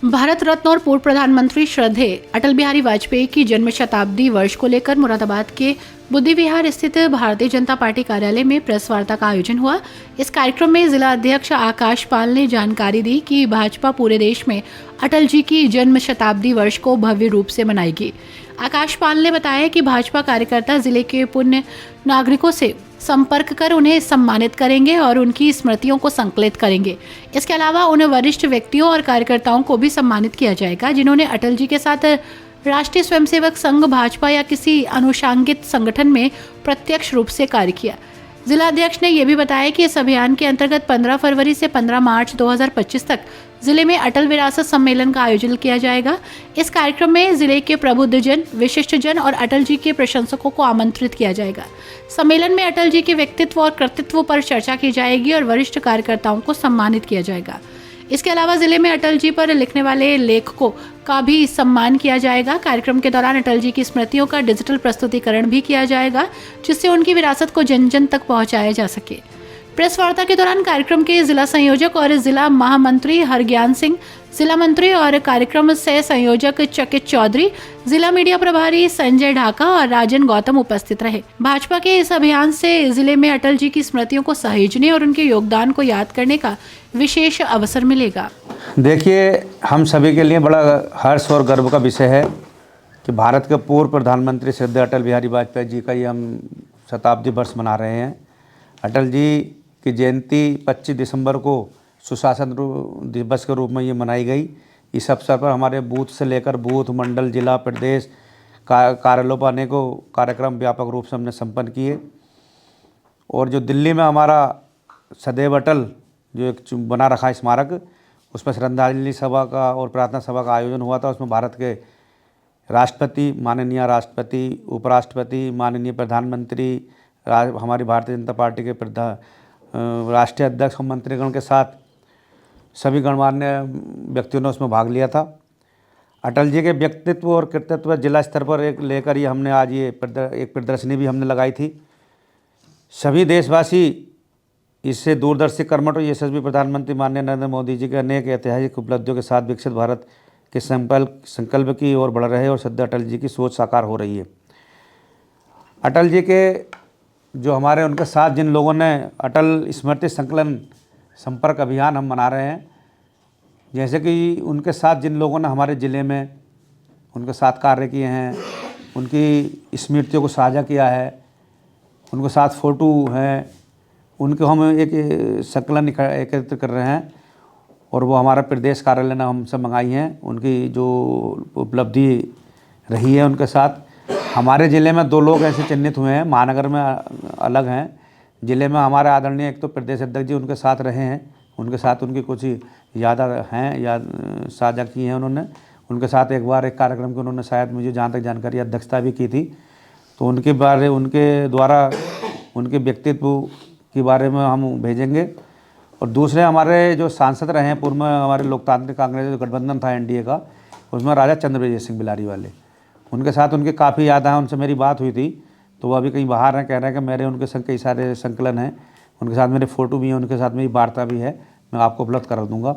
भारत रत्न और पूर्व प्रधानमंत्री श्रद्धेय अटल बिहारी वाजपेयी की जन्म शताब्दी वर्ष को लेकर मुरादाबाद के बुद्धि विहार स्थित भारतीय जनता पार्टी कार्यालय में प्रेस वार्ता का आयोजन हुआ। इस कार्यक्रम में जिला अध्यक्ष आकाश पाल ने जानकारी दी कि भाजपा पूरे देश में अटल जी की जन्म शताब्दी वर्ष को भव्य रूप से मनाएगी। आकाश पाल ने बताया कि भाजपा कार्यकर्ता जिले के पुण्य नागरिकों से संपर्क कर उन्हें सम्मानित करेंगे और उनकी स्मृतियों को संकलित करेंगे। इसके अलावा उन वरिष्ठ व्यक्तियों और कार्यकर्ताओं को भी सम्मानित किया जाएगा जिन्होंने अटल जी के साथ राष्ट्रीय स्वयंसेवक संघ भाजपा या किसी अनुषंगित संगठन में प्रत्यक्ष रूप से कार्य किया। जिला अध्यक्ष ने यह भी बताया कि इस अभियान के अंतर्गत 15 फरवरी से 15 मार्च 2025 तक जिले में अटल विरासत सम्मेलन का आयोजन किया जाएगा। इस कार्यक्रम में जिले के प्रबुद्धजन, विशिष्टजन और अटल जी के प्रशंसकों को आमंत्रित किया जाएगा। सम्मेलन में अटल जी के व्यक्तित्व और कृतित्व पर चर्चा की जाएगी और वरिष्ठ कार्यकर्ताओं को सम्मानित किया जाएगा। इसके अलावा जिले में अटल जी पर लिखने वाले लेखकों का भी सम्मान किया जाएगा। कार्यक्रम के दौरान अटल जी की स्मृतियों का डिजिटल प्रस्तुतिकरण भी किया जाएगा जिससे उनकी विरासत को जन जन तक पहुंचाया जा सके। प्रेस वार्ता के दौरान कार्यक्रम के जिला संयोजक और जिला महामंत्री हरज्ञान सिंह, जिला मंत्री और कार्यक्रम सह संयोजक चकित चौधरी, जिला मीडिया प्रभारी संजय ढाका और राजन गौतम उपस्थित रहे। भाजपा के इस अभियान से जिले में अटल जी की स्मृतियों को सहेजने और उनके योगदान को याद करने का विशेष अवसर मिलेगा। देखिए, हम सभी के लिए बड़ा हर्ष और गर्व का विषय है कि भारत के पूर्व प्रधानमंत्री श्रद्धेय अटल बिहारी वाजपेयी जी का ये हम शताब्दी वर्ष मना रहे हैं। अटल जी की जयंती 25 दिसंबर को सुशासन दिवस के रूप में ये मनाई गई। इस अवसर पर हमारे बूथ से लेकर बूथ, मंडल, जिला, प्रदेश कार्यालयों पर अनेकों कार्यक्रम व्यापक रूप से हमने संपन्न किए। और जो दिल्ली में हमारा सदैव अटल जो एक बना रखा स्मारक, उसमें श्रद्धांजलि सभा का और प्रार्थना सभा का आयोजन हुआ था। उसमें भारत के राष्ट्रपति, माननीय राष्ट्रपति, उपराष्ट्रपति, माननीय प्रधानमंत्री, हमारी भारतीय जनता पार्टी के राष्ट्रीय अध्यक्ष और मंत्रीगण के साथ सभी गणमान्य व्यक्तियों ने उसमें भाग लिया था। अटल जी के व्यक्तित्व और कृतित्व जिला स्तर पर लेकर ही हमने आज ये एक प्रदर्शनी भी हमने लगाई थी। सभी देशवासी इससे दूरदर्शी कर्मठ और यशस्वी प्रधानमंत्री माननीय नरेंद्र मोदी जी के अनेक ऐतिहासिक उपलब्धियों के साथ विकसित भारत के संकल्प की ओर बढ़ रहे और सदैव अटल जी की सोच साकार हो रही है। अटल जी के जो हमारे उनके साथ जिन लोगों ने अटल स्मृति संकलन संपर्क अभियान हम मना रहे हैं, जैसे कि उनके साथ जिन लोगों ने हमारे ज़िले में उनके साथ कार्य किए हैं, उनकी स्मृतियों को साझा किया है, उनके साथ फ़ोटो हैं, उनको हम एक संकलन एकत्रित कर रहे हैं और वो हमारा प्रदेश कार्यालय ने हमसे मंगाई हैं। उनकी जो उपलब्धि रही है उनके साथ हमारे ज़िले में 2 लोग ऐसे चिन्हित हुए हैं, महानगर में अलग हैं। ज़िले में हमारे आदरणीय एक तो प्रदेश अध्यक्ष जी उनके साथ रहे हैं, उनके साथ उनकी कुछ याद हैं, याद साझा की हैं उन्होंने। उनके साथ एक बार एक कार्यक्रम की उन्होंने शायद मुझे जहाँ तक जानकारी अध्यक्षता भी की थी। तो उनके द्वारा उनके व्यक्तित्व के बारे में हम भेजेंगे। और दूसरे हमारे जो सांसद रहे हैं पूर्व में, हमारे लोकतांत्रिक कांग्रेस जो गठबंधन था एनडीए का, उसमें राजा चंद्रविजय सिंह बिलारी वाले, उनके साथ उनके काफ़ी याद हैं। उनसे मेरी बात हुई थी तो वो अभी कहीं बाहर हैं, कह रहे हैं कि मेरे उनके संग कई सारे संकलन हैं, उनके साथ मेरे फ़ोटो भी हैं, उनके साथ मेरी वार्ता भी है, मैं आपको उपलब्ध करा दूँगा।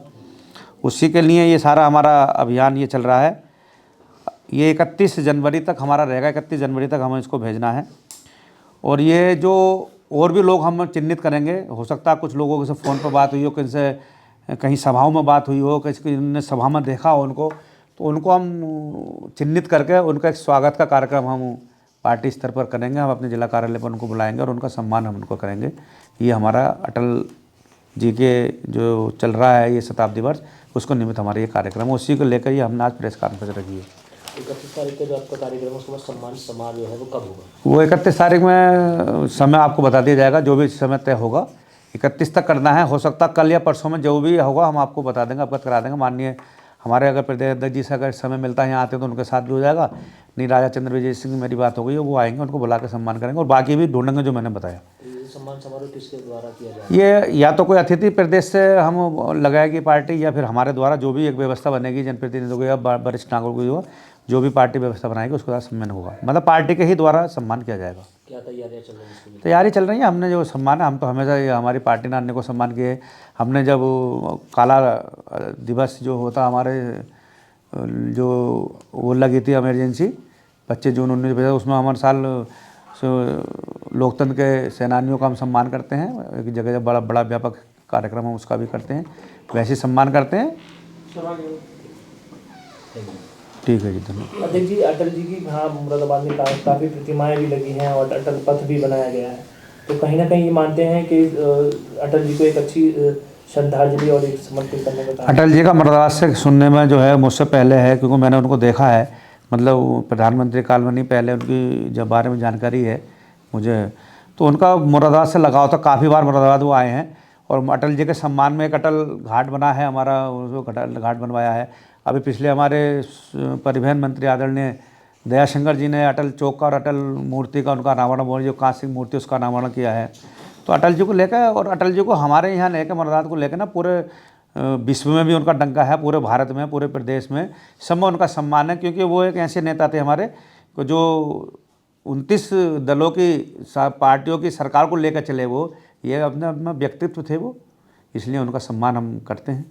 उसी के लिए ये सारा हमारा अभियान ये चल रहा है। ये 31 जनवरी तक हमारा रहेगा, 31 जनवरी तक हमें इसको भेजना है। और ये जो और भी लोग हम चिन्हित करेंगे, हो सकता है कुछ लोगों से फ़ोन पर बात हुई हो, किसी से कहीं सभाओं में बात हुई हो, किसी ने सभा में देखा हो उनको, तो उनको हम चिन्हित करके उनका एक स्वागत का कार्यक्रम हम पार्टी स्तर पर करेंगे। हम अपने जिला कार्यालय पर उनको बुलाएंगे और उनका सम्मान हम उनको करेंगे। ये हमारा अटल जी के जो चल रहा है ये शताब्दी वर्ष, उसको निमित्त हमारा ये कार्यक्रम है। उसी को लेकर ही हमने आज प्रेस कॉन्फ्रेंस रखी है। 31 तारीख को जो आपका कार्यक्रम उसके बाद सम्मान समारोह जो है वो कब होगा? वो 31 तारीख में समय आपको बता दिया जाएगा, जो भी समय तय होगा 31 तक करना है। हो सकता कल या परसों में जो भी होगा हम आपको बता देंगे, अवगत करा देंगे। माननीय हमारे अगर प्रदेश अध्यक्ष जी से अगर समय मिलता है यहाँ आते तो उनके साथ भी हो जाएगा, नहीं राजा चंद्रविजय सिंह मेरी बात हो गई है, वो आएंगे, उनको बुला के सम्मान करेंगे और बाकी भी ढूंढेंगे जो मैंने बताया। सम्मान समारोह किसके द्वारा किया जाएगा? ये या तो कोई अतिथि प्रदेश से हम लगाएगी पार्टी या फिर हमारे द्वारा जो भी एक व्यवस्था बनेगी, जनप्रतिनिधियों को या वरिष्ठ नागरिकों को जो भी पार्टी व्यवस्था बनाएगी उसके साथ सम्मान होगा। मतलब पार्टी के ही द्वारा सम्मान किया जाएगा। क्या तैयारियां चल रही हैं इसके लिए? तैयारी चल रही है। हमने जो सम्मान है, हम तो हमेशा हमारी पार्टी ने अन्य को सम्मान किए। हमने जब काला दिवस जो होता हमारे जो वो लगी थी इमरजेंसी 25 जून 1950, उसमें हमारे साल लोकतंत्र के सेनानियों का हम सम्मान करते हैं। एक जगह बड़ा बड़ा व्यापक कार्यक्रम हम उसका भी करते हैं, वैसे सम्मान करते हैं। ठीक है जी, धन्यवाद। अध्यक्ष जी, अटल जी की यहाँ मुरादाबाद में काफ़ी प्रतिमाएं भी लगी हैं और अटल पथ भी बनाया गया है, तो कहीं ना कहीं ये मानते हैं कि अटल जी को एक अच्छी श्रद्धांजलि और एक समर्पित करने का काम। अटल जी का मुरादाबाद से सुनने में जो है मुझसे पहले है, क्योंकि मैंने उनको देखा है, मतलब प्रधानमंत्री काल में नहीं, पहले उनकी जब बारे में जानकारी है मुझे, तो उनका मुरादाबाद से लगाव था। काफ़ी बार मुरादाबाद वो आए हैं और अटल जी के सम्मान में एक अटल घाट बना है हमारा, उसको अटल घाट बनवाया है। अभी पिछले हमारे परिवहन मंत्री आदरणीय दयाशंकर जी ने अटल चौक का और अटल मूर्ति का उनका अनावरण, बोल जो कांस्य मूर्ति उसका अनावरण किया है। तो अटल जी को लेकर और अटल जी को हमारे यहाँ लेकर, मुरादाबाद को लेकर ना पूरे विश्व में भी उनका डंका है, पूरे भारत में, पूरे प्रदेश में सब में उनका सम्मान है, क्योंकि वो एक ऐसे नेता थे हमारे को जो 29 दलों की पार्टियों की सरकार को लेकर चले, वो ये अपना अपना व्यक्तित्व थे वो, इसलिए उनका सम्मान हम करते हैं।